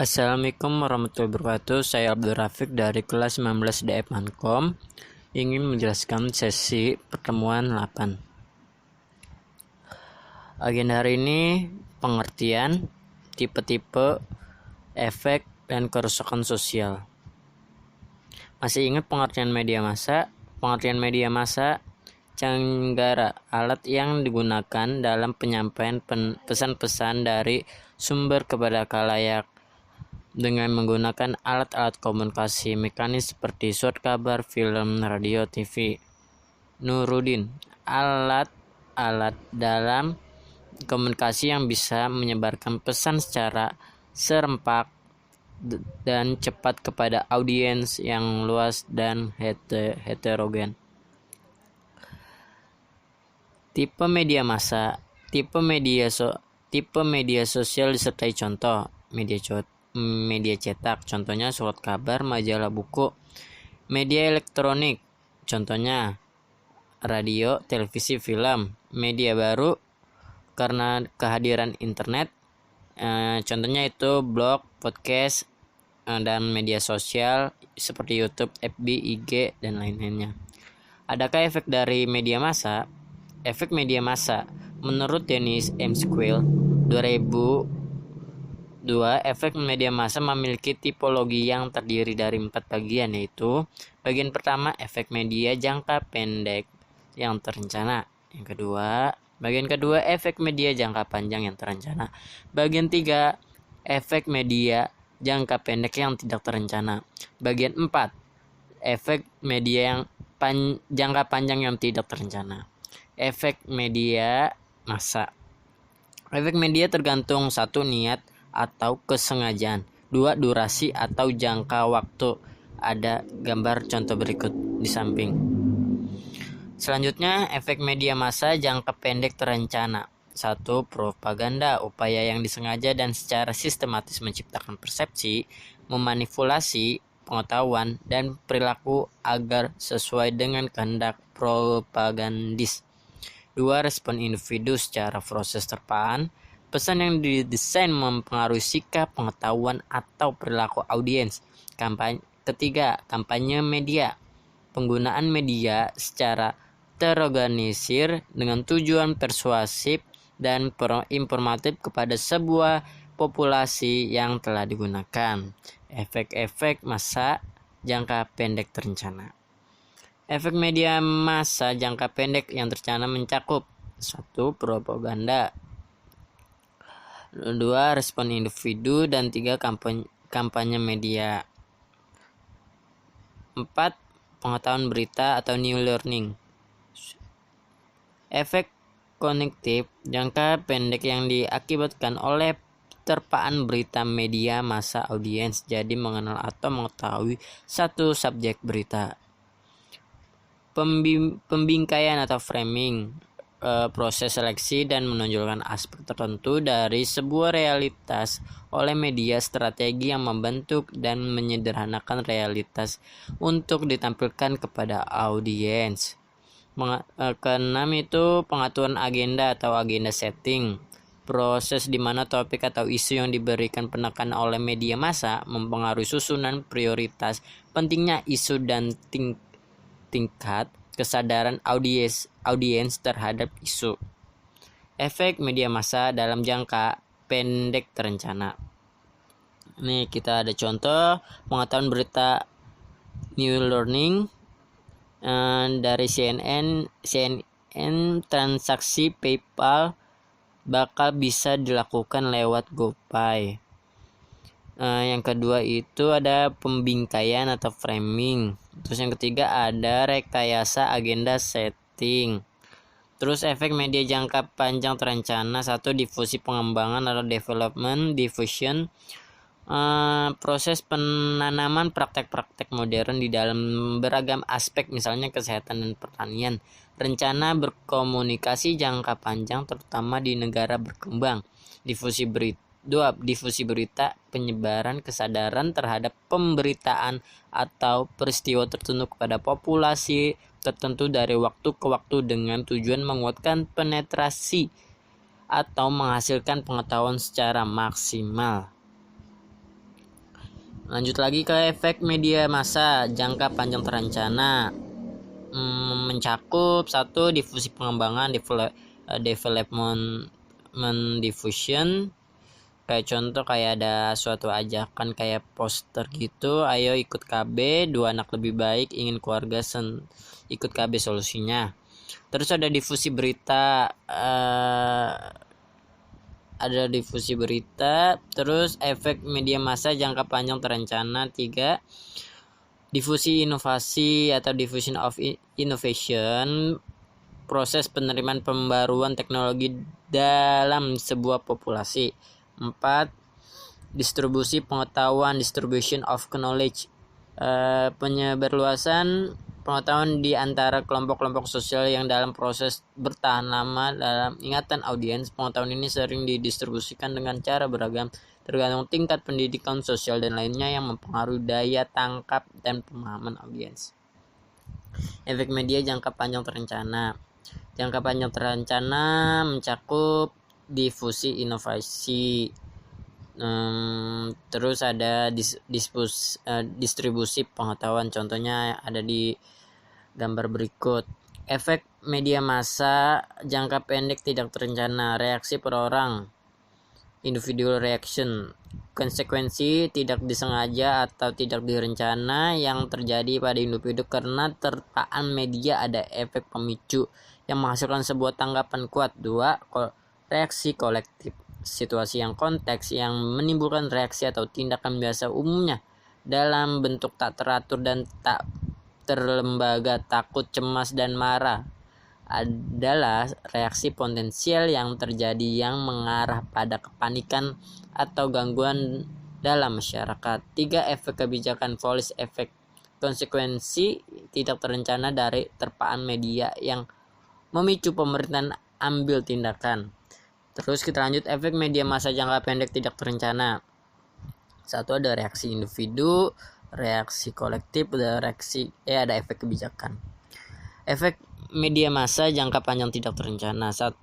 Assalamualaikum warahmatullahi wabarakatuh. Saya Abdul Rafiq dari kelas 19 DF Mankom ingin menjelaskan sesi pertemuan 8. Agenda hari ini pengertian, tipe-tipe, efek, dan kerusakan sosial. Masih ingat pengertian media massa? Pengertian media massa Canggara, alat yang digunakan dalam penyampaian pesan-pesan dari sumber kepada khalayak dengan menggunakan alat-alat komunikasi mekanis seperti surat kabar, film, radio, TV. Nuruddin, alat-alat dalam komunikasi yang bisa menyebarkan pesan secara serempak dan cepat kepada audiens yang luas dan heterogen. Tipe media massa, tipe media sosial disertai contoh media cetak, contohnya surat kabar, majalah, buku. Media elektronik, contohnya radio, televisi, film. Media baru karena kehadiran internet, contohnya itu blog, podcast, dan media sosial seperti YouTube, FB, IG, dan lain-lainnya. Adakah efek dari media massa? Efek media massa menurut Dennis M. Squill 2002, efek media massa memiliki tipologi yang terdiri dari 4 bagian, yaitu bagian pertama, efek media jangka pendek yang terencana. Bagian kedua, efek media jangka panjang yang terencana. Bagian 3, efek media jangka pendek yang tidak terencana. Bagian 4, efek media yang jangka panjang yang tidak terencana. Efek media massa. Efek media tergantung 1. Niat atau kesengajaan, 2. Durasi atau jangka waktu. Ada gambar contoh berikut di samping. Selanjutnya, efek media massa jangka pendek terencana. 1. Propaganda, upaya yang disengaja dan secara sistematis menciptakan persepsi, memanipulasi pengetahuan dan perilaku agar sesuai dengan kehendak propagandis. 2. Respon individu secara proses terpaan. Pesan yang didesain mempengaruhi sikap, pengetahuan, atau perilaku audiens. Ketiga, kampanye media. Penggunaan media secara terorganisir dengan tujuan persuasif dan informatif kepada sebuah populasi yang telah digunakan. Efek-efek massa jangka pendek terencana. Efek media massa jangka pendek yang terencana mencakup 1. Propaganda, 2. Respon individu, dan 3. Kampanye media. 4. Pengetahuan berita atau new learning. Efek kognitif jangka pendek yang diakibatkan oleh terpaan berita media massa audiens jadi mengenal atau mengetahui satu subjek berita. Pembingkaian atau framing, proses seleksi dan menonjolkan aspek tertentu dari sebuah realitas oleh media, strategi yang membentuk dan menyederhanakan realitas untuk ditampilkan kepada audiens. Keenam itu pengaturan agenda atau agenda setting, proses di mana topik atau isu yang diberikan penekanan oleh media massa mempengaruhi susunan prioritas, pentingnya isu dan tingkat kesadaran audiens terhadap isu. Efek media massa dalam jangka pendek terencana. Nih kita ada contoh pengetahuan berita new learning dari CNN, transaksi PayPal bakal bisa dilakukan lewat GoPay. Yang kedua itu ada pembingkaian atau framing. Terus yang ketiga ada rekayasa agenda setting. Terus efek media jangka panjang terencana. 1. Difusi pengembangan atau development, diffusion, proses penanaman praktek-praktek modern di dalam beragam aspek, misalnya kesehatan dan pertanian. Rencana berkomunikasi jangka panjang terutama di negara berkembang. Difusi berita. 2. Difusi berita, penyebaran kesadaran terhadap pemberitaan atau peristiwa tertentu kepada populasi tertentu dari waktu ke waktu dengan tujuan menguatkan penetrasi atau menghasilkan pengetahuan secara maksimal. Lanjut lagi ke efek media massa jangka panjang terencana. Mencakup satu, difusi pengembangan, development diffusion. Kayak contoh kayak ada suatu ajakan kayak poster gitu, ayo ikut KB, 2 anak lebih baik, ingin keluarga ikut KB solusinya. Terus ada difusi berita, terus efek media massa jangka panjang terencana. 3, difusi inovasi atau diffusion of innovation, proses penerimaan pembaruan teknologi dalam sebuah populasi. 4, distribusi pengetahuan, distribution of knowledge, penyebarluasan pengetahuan di antara kelompok-kelompok sosial yang dalam proses bertahan lama dalam ingatan audiens. Pengetahuan ini sering didistribusikan dengan cara beragam, tergantung tingkat pendidikan sosial dan lainnya yang mempengaruhi daya tangkap dan pemahaman audiens. Efek media jangka panjang terencana. Jangka panjang terencana mencakup difusi inovasi, terus ada distribusi pengetahuan. Contohnya ada di gambar berikut. Efek media massa jangka pendek tidak terencana, reaksi per orang, individual reaction, konsekuensi tidak disengaja atau tidak direncana yang terjadi pada individu karena terpaan media. Ada efek pemicu yang menghasilkan sebuah tanggapan kuat. 2, reaksi kolektif, situasi yang konteks yang menimbulkan reaksi atau tindakan biasa umumnya dalam bentuk tak teratur dan tak terlembaga. Takut, cemas, dan marah adalah reaksi potensial yang terjadi yang mengarah pada kepanikan atau gangguan dalam masyarakat. 3, efek kebijakan policy, efek konsekuensi tidak terencana dari terpaan media yang memicu pemerintahan ambil tindakan. Terus kita lanjut efek media massa jangka pendek tidak terencana. 1, ada reaksi individu, reaksi kolektif, ada efek kebijakan. Efek media massa jangka panjang tidak terencana. 1,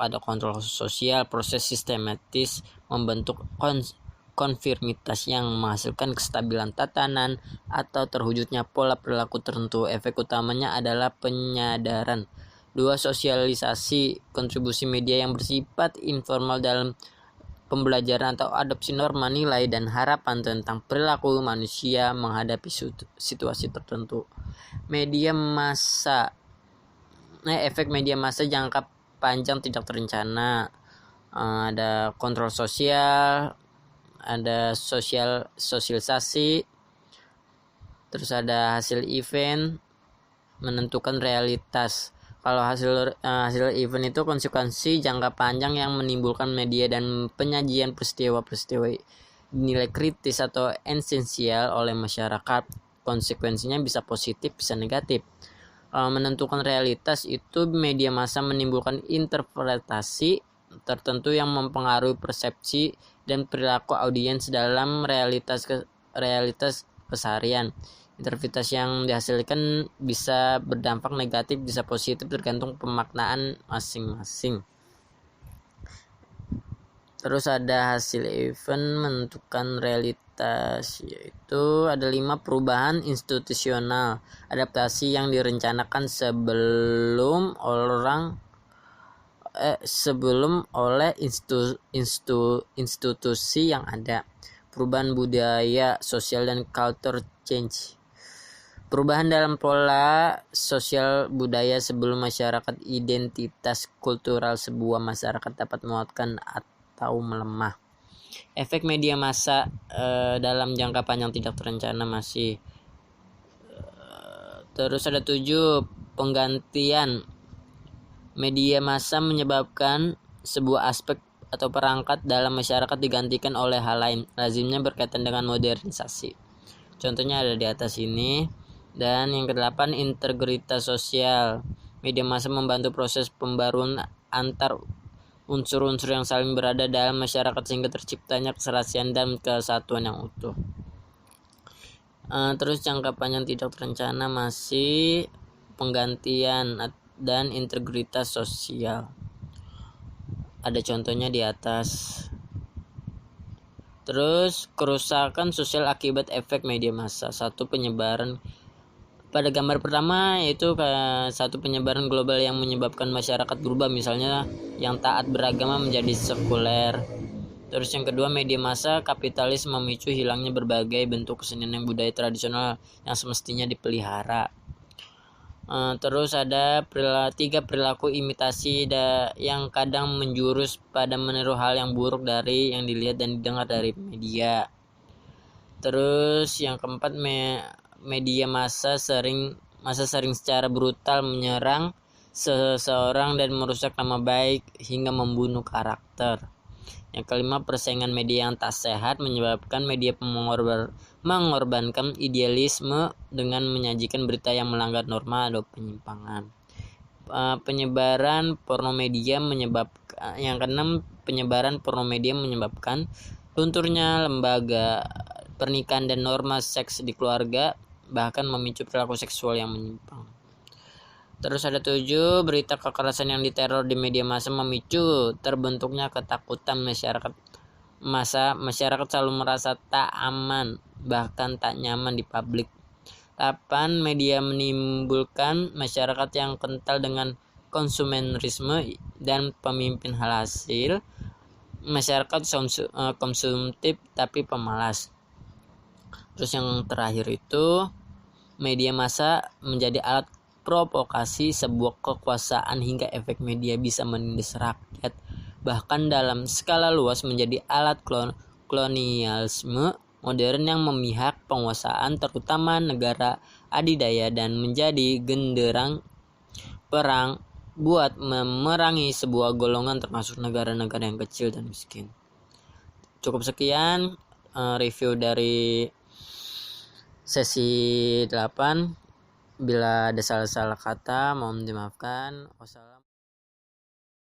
ada kontrol sosial, proses sistematis membentuk konfirmitas yang menghasilkan kestabilan tatanan atau terwujudnya pola perilaku tertentu. Efek utamanya adalah penyadaran. 2, sosialisasi, kontribusi media yang bersifat informal dalam pembelajaran atau adopsi norma, nilai, dan harapan tentang perilaku manusia menghadapi situasi tertentu. Efek media massa jangka panjang tidak terencana, ada kontrol sosial, ada sosialisasi, terus ada hasil event, menentukan realitas. Kalau hasil event itu konsekuensi jangka panjang yang menimbulkan media dan penyajian peristiwa-peristiwa nilai kritis atau esensial oleh masyarakat. Konsekuensinya bisa positif, bisa negatif. Menentukan realitas itu media massa menimbulkan interpretasi tertentu yang mempengaruhi persepsi dan perilaku audiens dalam realitas keseharian. Interpretasi yang dihasilkan bisa berdampak negatif, bisa positif, tergantung pemaknaan masing-masing. Terus ada hasil event menentukan realitas, yaitu ada 5, perubahan institusional, adaptasi yang direncanakan sebelum oleh institusi yang ada. Perubahan budaya, sosial, dan culture change. Perubahan dalam pola sosial budaya sebelum masyarakat, identitas kultural sebuah masyarakat dapat menguatkan atau melemah. Efek media massa dalam jangka panjang tidak terencana masih. Terus ada 7, penggantian. Media massa menyebabkan sebuah aspek atau perangkat dalam masyarakat digantikan oleh hal lain, lazimnya berkaitan dengan modernisasi. Contohnya ada di atas ini. Dan yang ke-8, integritas sosial. Media massa membantu proses pembaruan antar unsur-unsur yang saling berada dalam masyarakat sehingga terciptanya keserasian dan kesatuan yang utuh. Terus jangka panjang tidak terencana masih penggantian dan integritas sosial. Ada contohnya di atas. Terus kerusakan sosial akibat efek media massa. Satu, penyebaran. Pada gambar pertama yaitu satu, penyebaran global yang menyebabkan masyarakat berubah, misalnya yang taat beragama menjadi sekuler. Terus yang kedua, media massa kapitalis memicu hilangnya berbagai bentuk kesenian dan budaya tradisional yang semestinya dipelihara. Terus ada tiga, perilaku imitasi yang kadang menjurus pada meniru hal yang buruk dari yang dilihat dan didengar dari media. Terus yang keempat, media massa sering secara brutal menyerang seseorang dan merusak nama baik hingga membunuh karakter. Yang kelima, persaingan media yang tak sehat menyebabkan media mengorbankan idealisme dengan menyajikan berita yang melanggar norma atau penyimpangan. Penyebaran porno media menyebabkan. Yang keenam, penyebaran porno media menyebabkan lunturnya lembaga pernikahan dan norma seks di keluarga, bahkan memicu perilaku seksual yang menyimpang. Terus ada 7, berita kekerasan yang diteror di media massa memicu terbentuknya ketakutan masyarakat. Masyarakat selalu merasa tak aman, bahkan tak nyaman di publik. 8, media menimbulkan masyarakat yang kental dengan konsumerisme dan pemimpin hasil. Masyarakat konsumtif tapi pemalas. Terus yang terakhir itu, media massa menjadi alat provokasi sebuah kekuasaan hingga efek media bisa menindas rakyat, bahkan dalam skala luas menjadi alat kolonialisme modern yang memihak penguasaan, terutama negara adidaya, dan menjadi genderang perang buat memerangi sebuah golongan termasuk negara-negara yang kecil dan miskin. Cukup sekian review dari sesi 8. Bila ada salah-salah kata mohon dimaafkan. Wassalamualaikum.